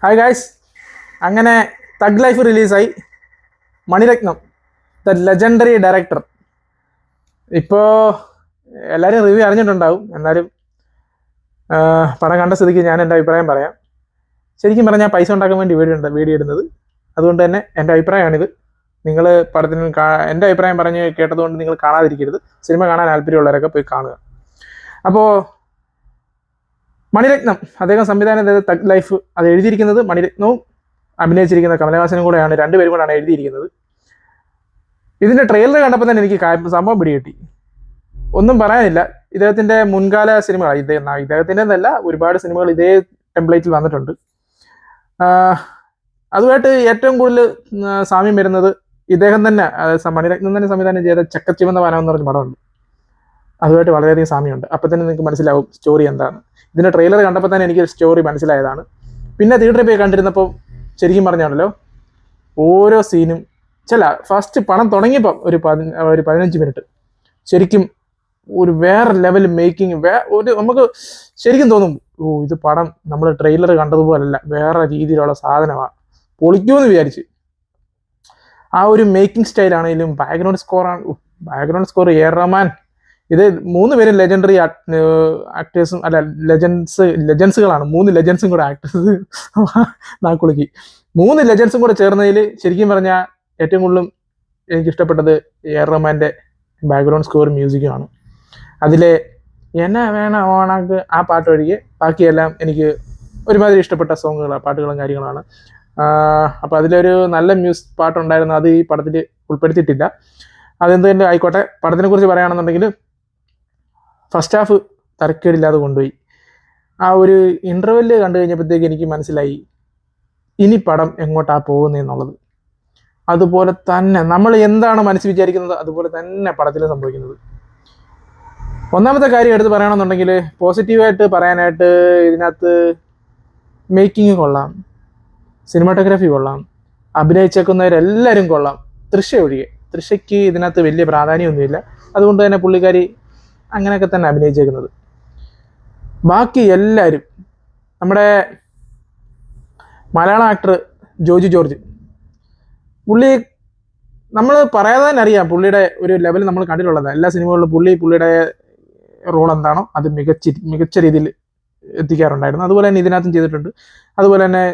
Hi guys, അങ്ങനെ thug life റിലീസായി. Maniratnam, the legendary director. ഇപ്പോൾ എല്ലാവരും റിവ്യൂ അറിഞ്ഞിട്ടുണ്ടാവും. എന്നാലും പടം കണ്ട സ്ഥിതിക്ക് ഞാൻ എൻ്റെ അഭിപ്രായം പറയാം. ശരിക്കും പറഞ്ഞാൽ പൈസ ഉണ്ടാക്കാൻ വേണ്ടി വീഡിയോ ഇടുന്നത്. അതുകൊണ്ട് തന്നെ എൻ്റെ അഭിപ്രായമാണിത്. നിങ്ങൾ പടത്തിന് എൻ്റെ അഭിപ്രായം പറഞ്ഞ് കേട്ടതുകൊണ്ട് നിങ്ങൾ കാണാതിരിക്കരുത്. സിനിമ കാണാൻ താല്പര്യമുള്ളവരൊക്കെ പോയി കാണുക. അപ്പോൾ മണിരത്നം അദ്ദേഹം സംവിധാനം ചെയ്ത തഗ് ലൈഫ്, അത് എഴുതിയിരിക്കുന്നത് മണിരത്നവും അഭിനയിച്ചിരിക്കുന്ന കമലഹാസനും കൂടെയാണ്. രണ്ടുപേരും കൂടെയാണ് എഴുതിയിരിക്കുന്നത്. ഇതിൻ്റെ ട്രെയിലർ കണ്ടപ്പോൾ തന്നെ എനിക്ക് സംഭവം പിടികിട്ടി. ഒന്നും പറയാനില്ല. ഇദ്ദേഹത്തിൻ്റെ മുൻകാല സിനിമകൾ, ഇദ്ദേഹത്തിൻ്റെ എന്നല്ല, ഒരുപാട് സിനിമകൾ ഇതേ ടെംപ്ലേറ്റിൽ വന്നിട്ടുണ്ട്. അതുമായിട്ട് ഏറ്റവും കൂടുതൽ സാമ്യം വരുന്നത് ഇദ്ദേഹം തന്നെ, മണിരത്നം തന്നെ സംവിധാനം ചെയ്ത ചക്കച്ചിവന്ന വനം എന്ന് പറഞ്ഞ പടമുണ്ട്. അതുമായിട്ട് വളരെയധികം സാമ്യമുണ്ട്. അപ്പം തന്നെ നിങ്ങൾക്ക് മനസ്സിലാവും സ്റ്റോറി എന്താണ്. ഇതിൻ്റെ ട്രെയിലർ കണ്ടപ്പോൾ തന്നെ എനിക്ക് സ്റ്റോറി മനസ്സിലായതാണ്. പിന്നെ തിയേറ്ററിൽ പോയി കണ്ടിരുന്നപ്പോൾ ശരിക്കും പറഞ്ഞാണല്ലോ, ഓരോ സീനും ഫസ്റ്റ് പണം തുടങ്ങിയപ്പം ഒരു 15 മിനിറ്റ് ശരിക്കും ഒരു വേറെ ലെവൽ മേക്കിംഗ്, നമുക്ക് ശരിക്കും തോന്നും, ഇത് പടം നമ്മൾ ട്രെയിലർ കണ്ടതുപോലല്ല, വേറെ രീതിയിലുള്ള സാധനമാണ്, പൊളിക്കുമെന്ന് വിചാരിച്ച്. ആ ഒരു മേക്കിംഗ് സ്റ്റൈലാണെങ്കിലും background score A R Rahman. ഇത് 3 പേരും ലെജൻഡറി ആക്ടേഴ്സും അല്ല, ലെജൻസുകളാണ്. 3 ലെജൻസും കൂടെ ആക്ടേഴ്സ് നാക്കുളുക്കി 3 ലെജൻസും കൂടെ ചേർന്നതിൽ ശരിക്കും പറഞ്ഞാൽ ഏറ്റവും കൂടുതലും എനിക്കിഷ്ടപ്പെട്ടത് എ ആർ റഹ്മാൻ്റെ ബാക്ക്ഗ്രൗണ്ട് സ്കോർ മ്യൂസിക്കുമാണ്. അതിലെ എന്നെ വേണ ഓണാക്ക് ആ പാട്ട് ഒഴികെ ബാക്കിയെല്ലാം എനിക്ക് ഒരുമാതിരി ഇഷ്ടപ്പെട്ട പാട്ടുകളും കാര്യങ്ങളാണ്. അപ്പോൾ അതിലൊരു നല്ല പാട്ടുണ്ടായിരുന്നു, അത് ഈ പടത്തിൽ ഉൾപ്പെടുത്തിയിട്ടില്ല. അതെന്ത് തന്നെ ആയിക്കോട്ടെ. പടത്തിനെ കുറിച്ച് പറയുകയാണെന്നുണ്ടെങ്കിൽ ഫസ്റ്റ് ഹാഫ് തരക്കേടില്ലാതെ കൊണ്ടുപോയി. ആ ഒരു ഇൻ്റർവെല്ല് കണ്ടു കഴിഞ്ഞപ്പോഴത്തേക്ക് എനിക്ക് മനസ്സിലായി ഇനി പടം എങ്ങോട്ടാണ് പോകുന്നതെന്നുള്ളത്. അതുപോലെ തന്നെ നമ്മൾ എന്താണ് മനസ്സിൽ വിചാരിക്കുന്നത് അതുപോലെ തന്നെ പടത്തിൽ സംഭവിക്കുന്നത്. ഒന്നാമത്തെ കാര്യം എടുത്ത് പറയണമെന്നുണ്ടെങ്കിൽ, പോസിറ്റീവായിട്ട് പറയാനായിട്ട് ഇതിനകത്ത് മേക്കിംഗ് കൊള്ളാം, സിനിമാറ്റോഗ്രാഫി കൊള്ളാം, അഭിനയിച്ചേക്കുന്നവരെല്ലാവരും കൊള്ളാം, തൃശ്ശ ഒഴികെ. തൃശ്ശയ്ക്ക് ഇതിനകത്ത് വലിയ പ്രാധാന്യമൊന്നുമില്ല, അതുകൊണ്ട് തന്നെ പുള്ളിക്കാരി അങ്ങനെയൊക്കെ തന്നെ അഭിനയിച്ചേക്കുന്നത്. ബാക്കി എല്ലാവരും, നമ്മുടെ മലയാളം ആക്ടർ ജോജു ജോർജ്, പുള്ളി നമ്മൾ പറയാതെ തന്നെ അറിയാം പുള്ളിയുടെ ഒരു ലെവൽ നമ്മൾ കണ്ടിട്ടുള്ളത്. എല്ലാ സിനിമകളിലും പുള്ളിയുടെ റോൾ എന്താണോ അത് മികച്ച രീതിയിൽ എത്തിക്കാറുണ്ടായിരുന്നു. അതുപോലെ തന്നെ ഇതിനകത്തും ചെയ്തിട്ടുണ്ട്. അതുപോലെ തന്നെ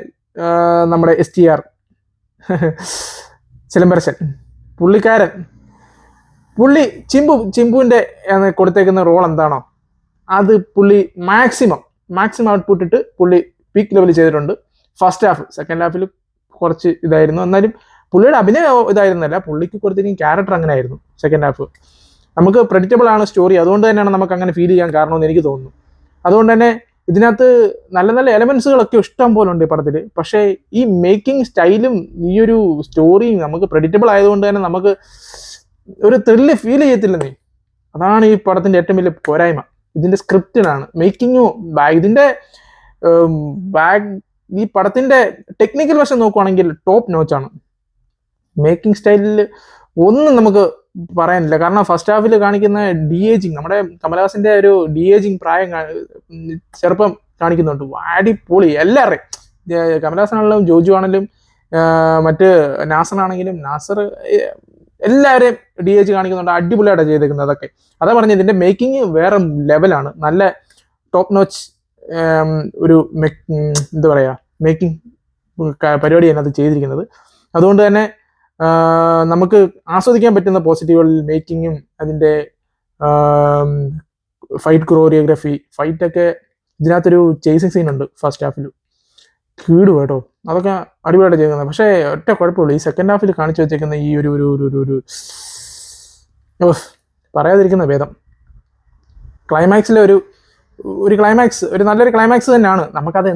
നമ്മുടെ STR ചിലമ്പരശൻ, പുള്ളി ചിമ്പുവിൻ്റെ കൊടുത്തേക്കുന്ന റോൾ എന്താണോ അത് പുള്ളി മാക്സിമം ഔട്ട്പുട്ട് ഇട്ട് പുള്ളി പീക്ക് ലെവലിൽ ചെയ്തിട്ടുണ്ട്. ഫസ്റ്റ് ഹാഫ്, സെക്കൻഡ് ഹാഫിൽ കുറച്ച് ഇതായിരുന്നു. എന്നാലും പുള്ളിയുടെ അഭിനയം ഇതായിരുന്നല്ല, പുള്ളിക്ക് കൊടുത്തിരിക്കുന്ന ക്യാരക്ടർ അങ്ങനെ ആയിരുന്നു. സെക്കൻഡ് ഹാഫ് നമുക്ക് പ്രെഡിക്റ്റബിൾ ആണ് സ്റ്റോറി, അതുകൊണ്ട് തന്നെയാണ് നമുക്ക് അങ്ങനെ ഫീൽ ചെയ്യാൻ കാരണമെന്ന് എനിക്ക് തോന്നുന്നു. അതുകൊണ്ട് തന്നെ ഇതിനകത്ത് നല്ല നല്ല എലമെന്റ്സുകളൊക്കെ ഇഷ്ടം പോലെ ഉണ്ട് ഈ പടത്തിൽ. പക്ഷേ ഈ മേക്കിംഗ് സ്റ്റൈലും ഈ ഒരു സ്റ്റോറിയും നമുക്ക് പ്രെഡിക്റ്റബിൾ ആയതുകൊണ്ട് തന്നെ നമുക്ക് ഒരു ത്രില്ല് ഫീൽ ചെയ്യത്തില്ലെന്നേ. അതാണ് ഈ പടത്തിൻ്റെ ഏറ്റവും വലിയ പോരായ്മ. ഇതിൻ്റെ സ്ക്രിപ്റ്റിനാണ്. മേക്കിങ്ങും ഇതിൻ്റെ ഈ പടത്തിൻ്റെ ടെക്നിക്കൽ വശം നോക്കുവാണെങ്കിൽ ടോപ്പ് നോച്ചാണ്. മേക്കിംഗ് സ്റ്റൈലിൽ ഒന്നും നമുക്ക് പറയാനില്ല. കാരണം ഫസ്റ്റ് ഹാഫിൽ കാണിക്കുന്ന DAGing, നമ്മുടെ കമലഹാസൻ്റെ ഒരു DAGing പ്രായം ചെറുപ്പം കാണിക്കുന്നുണ്ട്. അടിപൊളി. എല്ലാവരുടെയും, കമലഹാസനാണെങ്കിലും ജോജു ആണെങ്കിലും മറ്റ് നാസറാണെങ്കിലും എല്ലാവരെയും DAG കാണിക്കുന്നുണ്ട്. അടിപൊളിയായിട്ടാണ് ചെയ്തേക്കുന്നത്. അതാ പറഞ്ഞത്, ഇതിൻ്റെ മേക്കിംഗ് വേറെ ലെവലാണ്. നല്ല ടോപ്പ് നോച്ച് ഒരു എന്താ പറയുക, മേക്കിംഗ് പരിപാടി അതിനകത്ത് ചെയ്തിരിക്കുന്നത്. അതുകൊണ്ട് തന്നെ നമുക്ക് ആസ്വദിക്കാൻ പറ്റുന്ന പോസിറ്റീവുകളിൽ മേക്കിങ്ങും അതിൻ്റെ ഫൈറ്റ് കൊറിയോഗ്രാഫി, ഫൈറ്റൊക്കെ ഇതിനകത്തൊരു ചേസിങ് സീൻ ഉണ്ട് ഫസ്റ്റ് ഹാഫിൽ, കീടും കേട്ടോ. അതൊക്കെ അടിപൊളിയായിട്ട് ചെയ്യുന്നത്. പക്ഷേ ഒറ്റ കുഴപ്പമുള്ളൂ, ഈ സെക്കൻഡ് ഹാഫിൽ കാണിച്ചു വെച്ചേക്കുന്ന ഈ ഒരു പറയാതിരിക്കുന്ന ഭേദം. ക്ലൈമാക്സിലെ ഒരു ക്ലൈമാക്സ്, ഒരു നല്ലൊരു ക്ലൈമാക്സ് തന്നെയാണ്. നമുക്കത്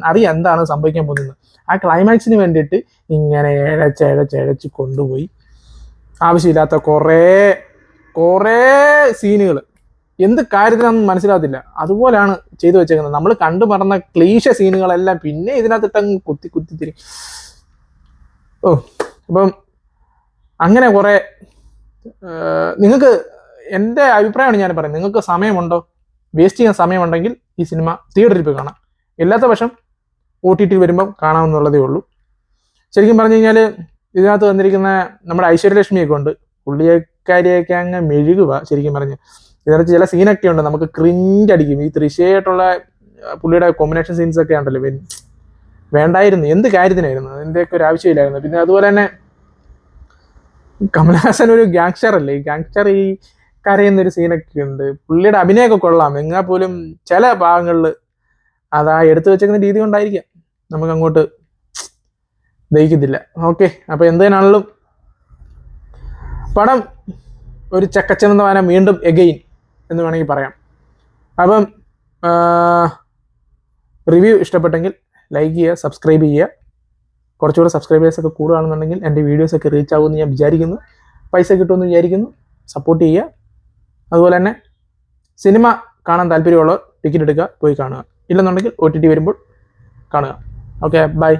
അറിയാം എന്താണ് സംഭവിക്കാൻ പോകുന്നത്. ആ ക്ലൈമാക്സിന് വേണ്ടിയിട്ട് ഇങ്ങനെ ഇഴച്ച് കൊണ്ടുപോയി ആവശ്യമില്ലാത്ത കുറേ സീനുകൾ എന്ത് കാര്യത്തിനൊന്നും മനസ്സിലാകത്തില്ല, അതുപോലെയാണ് ചെയ്തു വെച്ചേക്കുന്നത്. നമ്മൾ കണ്ടു മറന്ന ക്ലീശ സീനുകളെല്ലാം പിന്നെ ഇതിനകത്തിട്ടങ്ങ് കുത്തി തിരി. അപ്പം അങ്ങനെ കുറേ നിങ്ങൾക്ക്, എൻ്റെ അഭിപ്രായമാണ് ഞാൻ പറയുന്നത്, നിങ്ങൾക്ക് വേസ്റ്റ് ചെയ്യാൻ സമയമുണ്ടെങ്കിൽ ഈ സിനിമ തിയേറ്ററിൽ പോയി കാണാം. ഇല്ലാത്ത പക്ഷം OTT വരുമ്പം കാണാമെന്നുള്ളതേ ഉള്ളൂ. ശരിക്കും പറഞ്ഞു കഴിഞ്ഞാൽ ഇതിനകത്ത് വന്നിരിക്കുന്ന നമ്മുടെ ഐശ്വര്യലക്ഷ്മിയൊക്കെ ഉണ്ട്, പുള്ളിയക്കാരിയൊക്കെ അങ്ങ് മെഴുകുക. ശരിക്കും പറഞ്ഞ് ഇതിനകത്ത് ചില സീനൊക്കെ ഉണ്ട് നമുക്ക് ക്രിഞ്ച് അടിക്കും. ഈ തൃശ്ശയായിട്ടുള്ള പുള്ളിയുടെ കോമ്പിനേഷൻ സീൻസ് ഒക്കെ ഉണ്ടല്ലോ, വേണ്ടായിരുന്നു, എന്ത് കാര്യത്തിനായിരുന്നു, അതിൻ്റെയൊക്കെ ഒരു ആവശ്യമില്ലായിരുന്നു. പിന്നെ അതുപോലെ തന്നെ കമൽഹാസൻ ഒരു ഗാങ്സ്റ്റർ അല്ലേ, ഈ ഗാങ്സ്റ്റർ ഈ കരയുന്നൊരു സീനൊക്കെ ഉണ്ട്. പുള്ളിയുടെ അഭിനയമൊക്കെ കൊള്ളാം, എന്നാൽ പോലും ചില ഭാഗങ്ങളിൽ അതാ എടുത്തു വെച്ചേക്കുന്ന രീതി കൊണ്ടായിരിക്കാം നമുക്ക് അങ്ങോട്ട് ദഹിക്കത്തില്ല. ഓക്കെ, അപ്പോൾ എന്തിനാണെങ്കിലും പടം ഒരു ചക്കച്ചെന്ന വാനം വീണ്ടും എഗെയിൻ എന്ന് വേണമെങ്കിൽ പറയാം. അപ്പം റിവ്യൂ ഇഷ്ടപ്പെട്ടെങ്കിൽ ലൈക്ക് ചെയ്യുക, സബ്സ്ക്രൈബ് ചെയ്യുക. കുറച്ചുകൂടെ സബ്സ്ക്രൈബേഴ്സൊക്കെ കൂടുകയാണെന്നുണ്ടെങ്കിൽ എൻ്റെ വീഡിയോസൊക്കെ റീച്ച് ആകുമെന്ന് ഞാൻ വിചാരിക്കുന്നു, പൈസ കിട്ടുമെന്ന് വിചാരിക്കുന്നു. സപ്പോർട്ട് ചെയ്യുക. അതുപോലെ തന്നെ സിനിമ കാണാൻ താല്പര്യമുള്ളവർ ടിക്കറ്റ് എടുക്കുക, പോയി കാണുക. ഇല്ലെന്നുണ്ടെങ്കിൽ OTT വരുമ്പോൾ കാണുക. Okay, by.